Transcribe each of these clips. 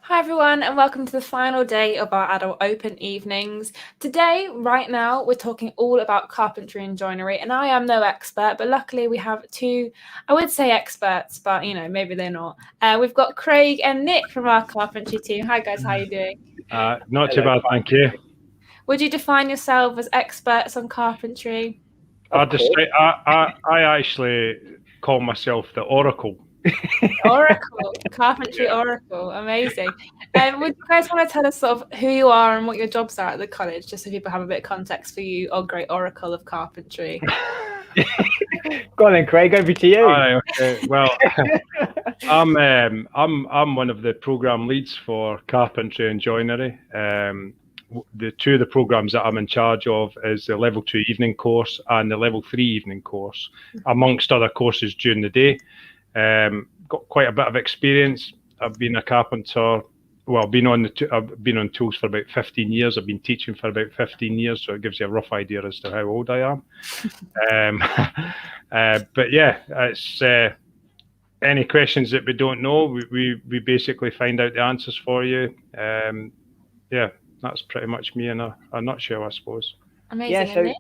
Hi everyone, and welcome to the final day of our adult open evenings. Today, right now, we're talking all about carpentry and joinery, and I am no expert, but luckily we have two, I would say experts, but maybe they're not. We've got Craig and Nick from our carpentry team. Hi guys, how are you doing? Not too bad, thank you. Would you define yourself as experts on carpentry? I actually call myself the Oracle. Oracle, carpentry oracle, amazing. Would you guys want to tell us sort of who you are and what your jobs are at the college, just so people have a bit of context for you, oh great oracle of carpentry? Go on then, Craig. Over to you. Okay. Well, I'm one of the program leads for Carpentry and Joinery. The two of the programs that I'm in charge of is the level 2 evening course and the level 3 evening course, amongst other courses during the day. Got quite a bit of experience. I've been a carpenter. Well, I've been on tools for about 15 years. I've been teaching for about 15 years, so it gives you a rough idea as to how old I am. But yeah, it's any questions that we don't know, we basically find out the answers for you. Yeah, that's pretty much me in a nutshell, I suppose. Amazing.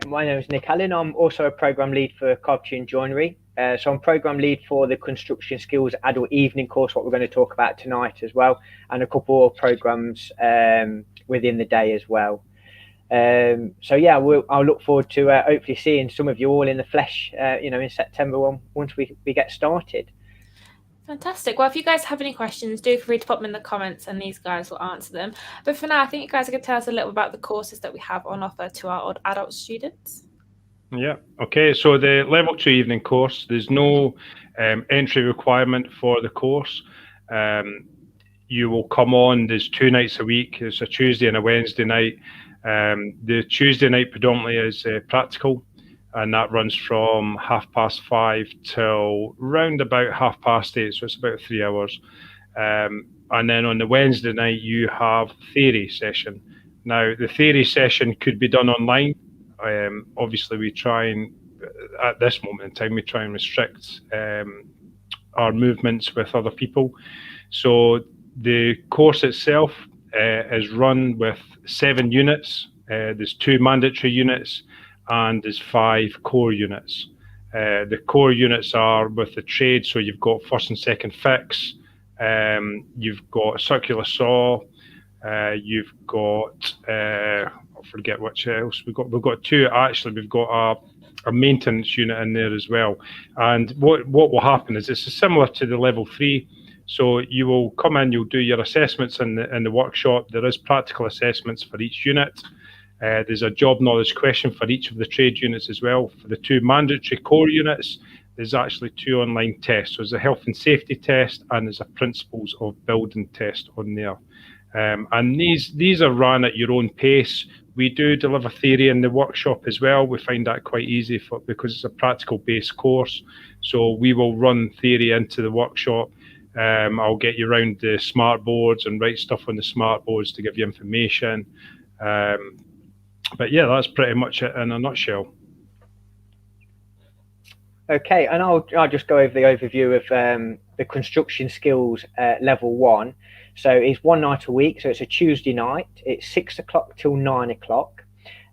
My name is Nick Allen. I'm also a program lead for Carpentry and Joinery. So I'm program lead for the Construction Skills Adult Evening course, what we're going to talk about tonight as well, and a couple of programs within the day as well. I'll look forward to hopefully seeing some of you all in the flesh, in September once we get started. Fantastic. Well, if you guys have any questions, do feel free to pop them in the comments and these guys will answer them. But for now, I think you guys are going to tell us a little about the courses that we have on offer to our adult students. Yeah. Okay. So the level 2 evening course, there's no entry requirement for the course. You will come on. There's 2 nights a week. It's a Tuesday and a Wednesday night. The Tuesday night predominantly is practical, and that runs from 5:30 till round about 8:30. So it's about 3 hours. And then on the Wednesday night, you have theory session. Now, the theory session could be done online. Obviously, we try and, at this moment in time, we try and restrict our movements with other people. So the course itself is run with 7 units. There's 2 mandatory units and there's 5 core units. The core units are with the trade, so you've got first and second fix, you've got a circular saw, you've got I forget which else we've got. We've got 2 actually. We've got a maintenance unit in there as well. And what will happen is it's similar to the level 3. So you will come in, you'll do your assessments in the workshop. There is practical assessments for each unit. There's a job knowledge question for each of the trade units as well. For the 2 mandatory core units, there's actually 2 online tests. So there's a health and safety test and there's a principles of building test on there. And these are run at your own pace. We do deliver theory in the workshop as well. We find that quite easy because it's a practical based course. So we will run theory into the workshop. I'll get you around the smart boards and write stuff on the smart boards to give you information. But yeah, that's pretty much it in a nutshell. Okay, and I'll just go over the overview of the construction skills level 1. So it's 1 night a week, so it's a Tuesday night. It's 6 o'clock till 9 o'clock.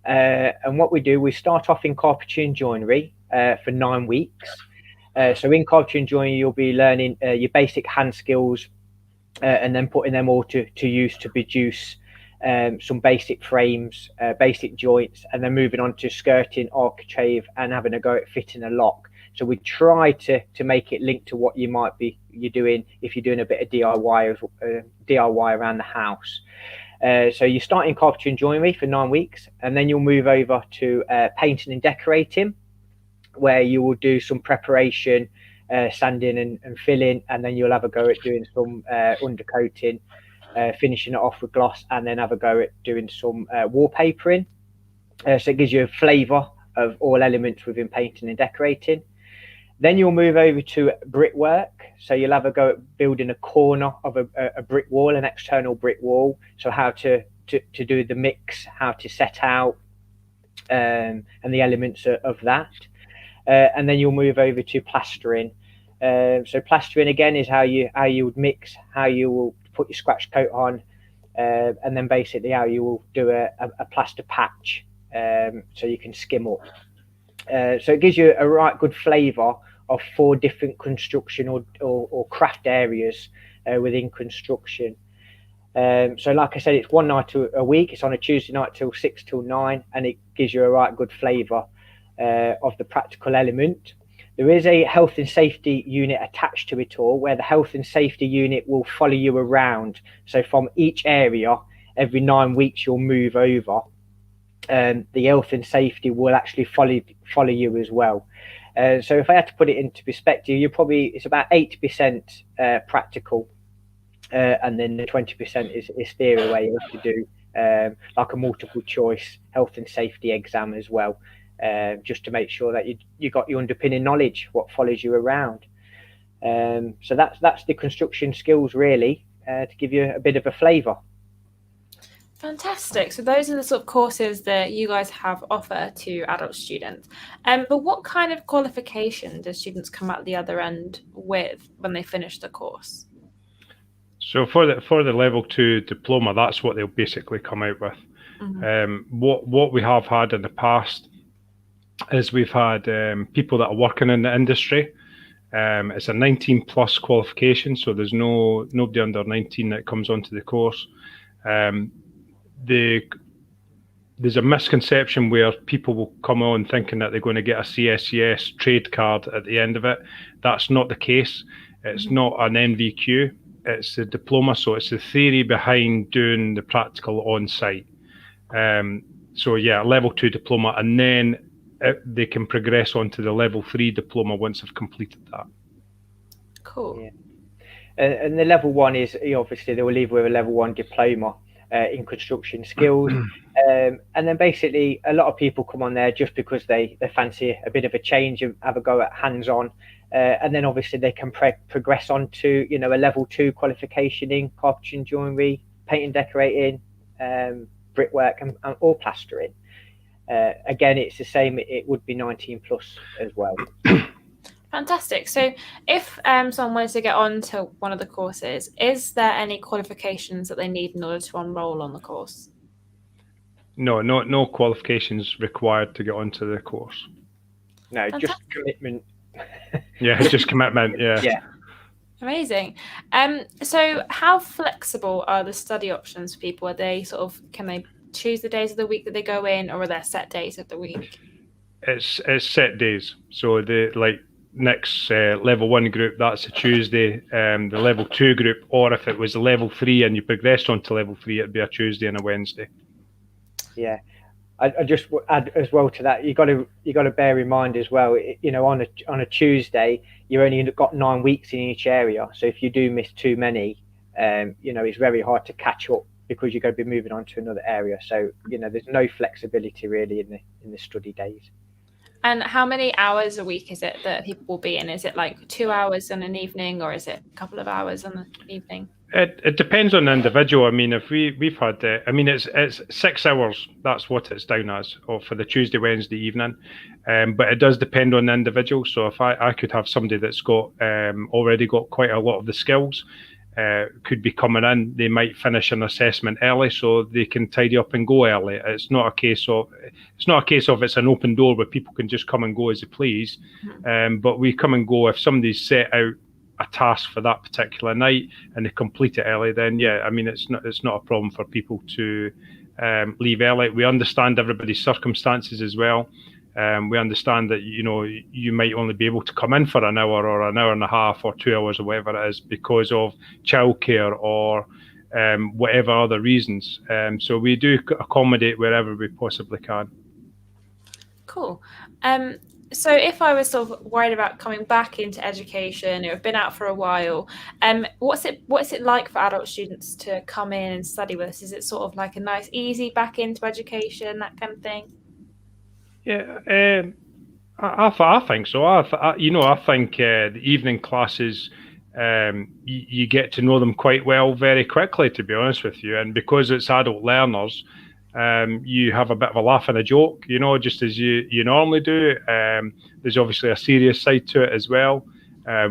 And what we do, we start off in Carpentry and Joinery for 9 weeks. So in Carpentry and Joinery, you'll be learning your basic hand skills and then putting them all to use to produce some basic frames, basic joints, and then moving on to skirting, architrave, and having a go at fitting a lock. So we try to make it linked to what you're doing if you're doing a bit of DIY around the house. So you start in Carpentry and Joinery for 9 weeks, and then you'll move over to painting and decorating, where you will do some preparation, sanding and filling, and then you'll have a go at doing some undercoating, finishing it off with gloss, and then have a go at doing some wallpapering. So it gives you a flavour of all elements within painting and decorating. Then you'll move over to brickwork. So you'll have a go at building a corner of a brick wall, an external brick wall. So how to do the mix, how to set out, and the elements of that. And then you'll move over to plastering. So plastering again is how you would mix, how you will put your scratch coat on, and then basically how you will do a plaster patch, so you can skim up. So it gives you a right good flavour of 4 different construction or craft areas within construction. So like I said, it's one night a week. It's on a Tuesday night till 6 till 9, and it gives you a right good flavour of the practical element. There is a health and safety unit attached to it all, where the health and safety unit will follow you around. So from each area, every 9 weeks you'll move over, and the health and safety will actually follow you as well. So if I had to put it into perspective, it's about 80% practical, and then the 20% is theory, where you have to do like a multiple choice health and safety exam as well, just to make sure that you got your underpinning knowledge, what follows you around. So that's the construction skills really, to give you a bit of a flavour. Fantastic. So those are the sort of courses that you guys have offer to adult students. But what kind of qualification do students come out the other end with when they finish the course? So for the level 2 diploma, that's what they'll basically come out with. Mm-hmm. What we have had in the past is we've had people that are working in the industry. It's a 19 plus qualification, so there's nobody under 19 that comes onto the course. There's a misconception where people will come on thinking that they're going to get a CSCS trade card at the end of it. That's not the case. It's not an NVQ. It's a diploma, so it's the theory behind doing the practical on site. So yeah, level 2 diploma, and then they can progress on to the level 3 diploma once they've completed that. Cool. Yeah. And the level 1 is, obviously they will leave with a level 1 diploma in construction skills, and then basically a lot of people come on there just because they fancy a bit of a change and have a go at hands-on, and then obviously they can progress on to a level 2 qualification in carpentry and joinery, painting, decorating, brickwork, and or plastering. Again, it's the same. It would be 19 plus as well. Fantastic. So if someone wanted to get on to one of the courses, is there any qualifications that they need in order to enroll on the course? No qualifications required to get onto the course. No, Fantastic. Just commitment. Yeah, just commitment. Yeah. Yeah. Amazing. So how flexible are the study options for people? Can they choose the days of the week that they go in, or are there set days of the week? It's set days. So next level 1 group, that's a Tuesday. The level 2 group, or if it was a level 3 and you progressed on to level 3, it'd be a Tuesday and a Wednesday. Yeah, I just add as well to that. You got to bear in mind as well. On a Tuesday, you only got 9 weeks in each area. So if you do miss too many, it's very hard to catch up because you're going to be moving on to another area. So there's no flexibility really in the study days. And how many hours a week is it that people will be in? Is it like 2 hours in an evening, or is it a couple of hours in the evening? It depends on the individual. I mean, if we've had, it's 6 hours. That's what it's down as, or for the Tuesday, Wednesday evening. But it does depend on the individual. So if I could have somebody that's got already got quite a lot of the skills, could be coming in, they might finish an assessment early so they can tidy up and go early. It's not a case of it's an open door where people can just come and go as they please. But we come and go if somebody's set out a task for that particular night and they complete it early, then yeah, I mean it's not a problem for people to leave early. We understand everybody's circumstances as well. We understand that you might only be able to come in for an hour or an hour and a half or 2 hours or whatever it is because of childcare or whatever other reasons. So we do accommodate wherever we possibly can. Cool. So if I was sort of worried about coming back into education, or have been out for a while, what's it like for adult students to come in and study with us? Is it sort of like a nice, easy back into education, that kind of thing? Yeah, I think so. I think the evening classes, you get to know them quite well very quickly, to be honest with you. And because it's adult learners, you have a bit of a laugh and a joke, just as you normally do. There's obviously a serious side to it as well.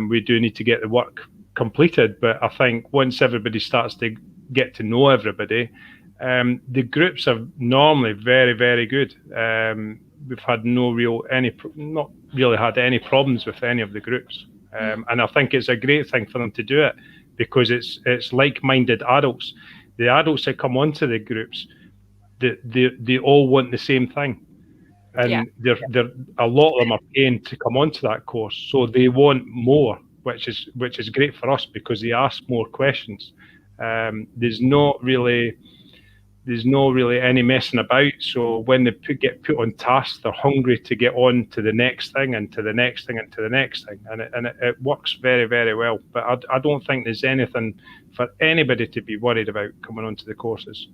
We do need to get the work completed, but I think once everybody starts to get to know everybody, the groups are normally very, very good. We've had not really had any problems with any of the groups, and I think it's a great thing for them to do it, because it's like-minded adults. The adults that come onto the groups, they all want the same thing, and they're a lot of them are paying to come onto that course, so they want more, which is great for us because they ask more questions. There's not really any messing about. So when they get put on task, they're hungry to get on to the next thing and to the next thing and to the next thing, and it works very, very well. But I don't think there's anything for anybody to be worried about coming onto the courses.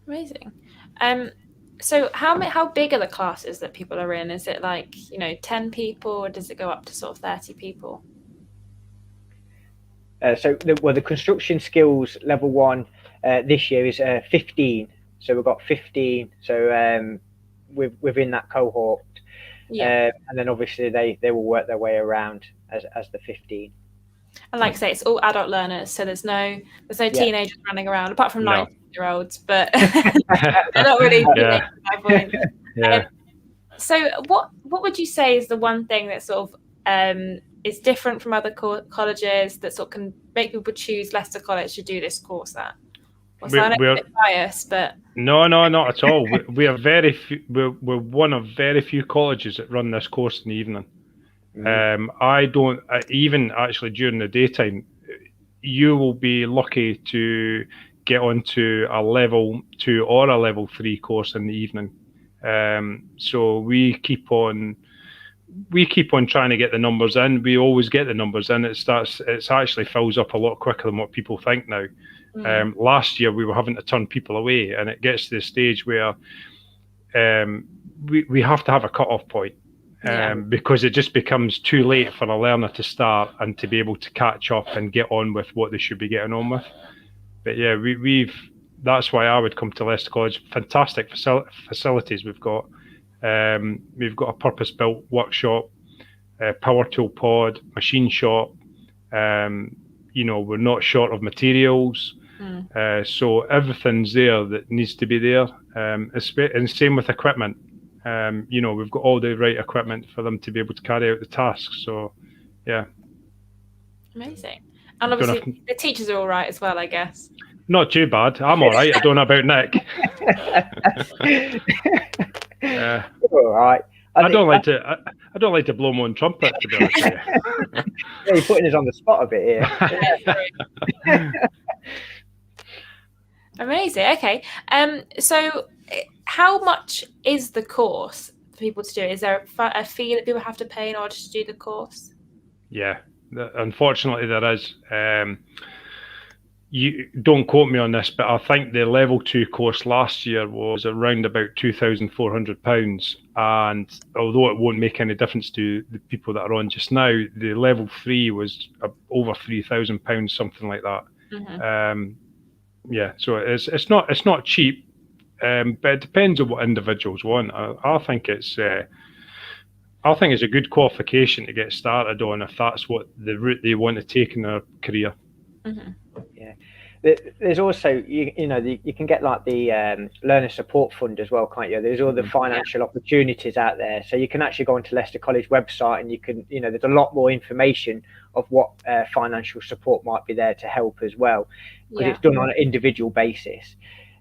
Amazing. So how big are the classes that people are in? Is it like 10 people, or does it go up to sort of 30 people? So the construction skills level 1 this year is 15. So we've got 15. So within that cohort, and then obviously they will work their way around as the 15. And like I say, it's all adult learners, so there's no teenagers running around, apart from 19-year-olds, but they're not really teenagers at that point. So what would you say is the one thing that sort of is different from other colleges that sort of can make people choose Leicester College to do this course at? Well, so I know I'm a bit biased, but no, not at all. we are very few, we're one of very few colleges that run this course in the evening. I don't even actually during the daytime. You will be lucky to get onto a level 2 or a level 3 course in the evening. So we keep on trying to get the numbers in. We always get the numbers in. It actually fills up a lot quicker than what people think now. Last year we were having to turn people away, and it gets to the stage where we have to have a cut-off point. Because it just becomes too late for a learner to start and to be able to catch up and get on with what they should be getting on with. But yeah, that's why I would come to Leicester College. Fantastic facilities we've got. We've got a purpose-built workshop, power tool pod, machine shop. We're not short of materials. So everything's there that needs to be there. And same with equipment. We've got all the right equipment for them to be able to carry out the tasks. So, yeah. Amazing. And obviously the teachers are all right as well, I guess. Not too bad. I'm all right. I don't know about Nick. All right. I don't like to blow my own trumpet, to be honest with you. You're putting us on the spot a bit here. Amazing. Okay. So how much is the course for people to do? Is there a fee that people have to pay in order to do the course? Yeah, unfortunately there is. You don't quote me on this, but I think the level 2 course last year was around about £2,400. And although it won't make any difference to the people that are on just now, the level 3 was over £3,000, something like that. So it's not cheap. But it depends on what individuals want. I think it's a good qualification to get started on if that's what the route they want to take in their career. Yeah, there's also you can get like the learner support fund as well, can't you? There's all the financial opportunities out there, so you can actually go onto Leicester College website and you can there's a lot more information of what financial support might be there to help as well, because it's done on an individual basis.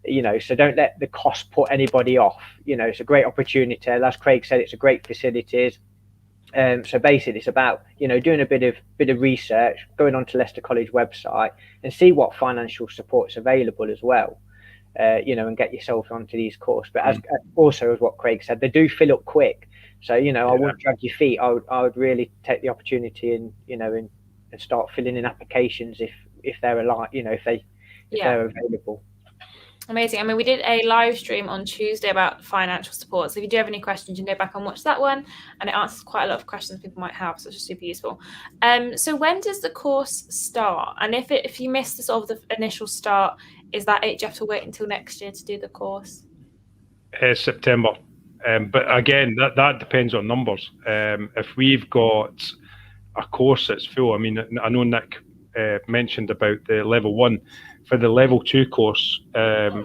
So don't let the cost put anybody off. It's a great opportunity. As Craig said, it's a great facilities. So basically it's about doing a bit of research, going onto Leicester College website and see what financial support's available as well, and get yourself onto these courses. But as what Craig said, they do fill up quick, so I wouldn't drag your feet. I would really take the opportunity and and start filling in applications if they're if they're available. Amazing. I mean, we did a live stream on Tuesday about financial support. So if you do have any questions, you can go back and watch that one. And it answers quite a lot of questions people might have. So it's just super useful. So when does the course start? And if you miss the sort of the initial start, is that it? Do you have to wait until next year to do the course? September. But again, that depends on numbers. If we've got a course that's full. I mean, I know Nick mentioned about the level 1. For the level 2 course,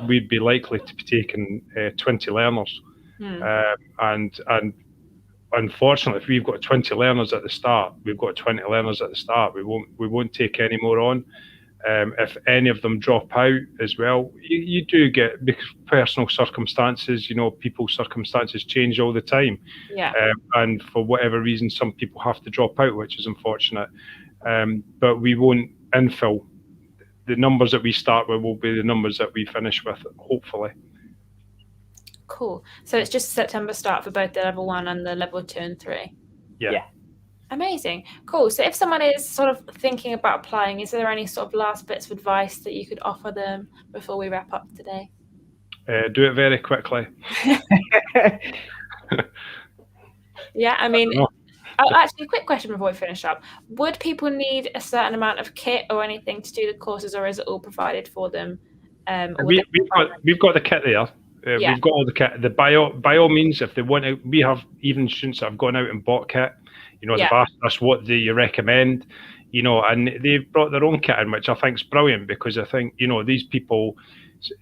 we'd be likely to be taking 20 learners, and unfortunately, if we've got 20 learners at the start, we've got 20 learners at the start. We won't take any more on. If any of them drop out as well, you do get, because personal circumstances, people's circumstances change all the time. Yeah. And for whatever reason, some people have to drop out, which is unfortunate. But we won't infill. The numbers that we start with will be the numbers that we finish with, hopefully. Cool. So it's just September start for both the level 1 and the level 2 and 3. Yeah. Amazing. Cool. So if someone is sort of thinking about applying, is there any sort of last bits of advice that you could offer them before we wrap up today? Do it very quickly. Yeah, I mean, actually, a quick question before we finish up. Would people need a certain amount of kit or anything to do the courses, or is it all provided for them? We've got the kit there. We've got all the kit. By all means, if they want to, we have even students that have gone out and bought kit. They've asked us what do you recommend, and they've brought their own kit in, which I think is brilliant, because I think these people,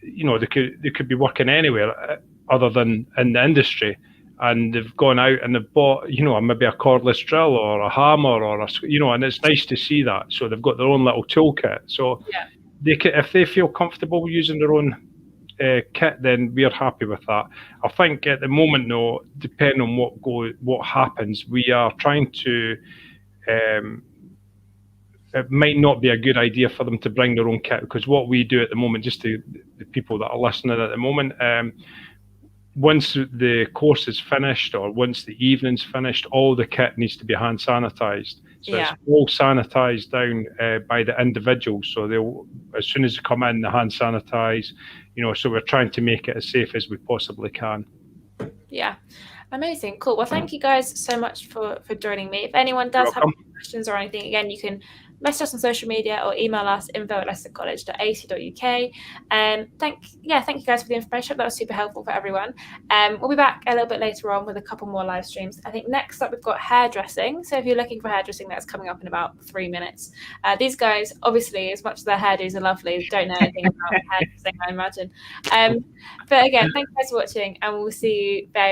they could be working anywhere other than in the industry, and they've gone out and they've bought maybe a cordless drill or a hammer or and it's nice to see that. So they've got their own little toolkit. So they can, if they feel comfortable using their own kit, then we're happy with that. I think at the moment, though, depending on what happens, we are trying to. It might not be a good idea for them to bring their own kit, because what we do at the moment, just the people that are listening at the moment, once the course is finished or once the evening's finished, all the kit needs to be hand sanitized. So it's all sanitized down by the individuals. So they'll, as soon as they come in, the hand sanitize. So we're trying to make it as safe as we possibly can. Yeah, amazing, cool. Well, thank you guys so much for joining me. If anyone does have any questions or anything, again, you can message us on social media or email us info@leicestercollege.ac.uk. Thank you guys for the information. That was super helpful for everyone. We'll be back a little bit later on with a couple more live streams. I think next up we've got hairdressing. So if you're looking for hairdressing, that's coming up in about 3 minutes. These guys, obviously, as much as their hairdos are lovely, don't know anything about hairdressing, I imagine. But again, thank you guys for watching, and we'll see you very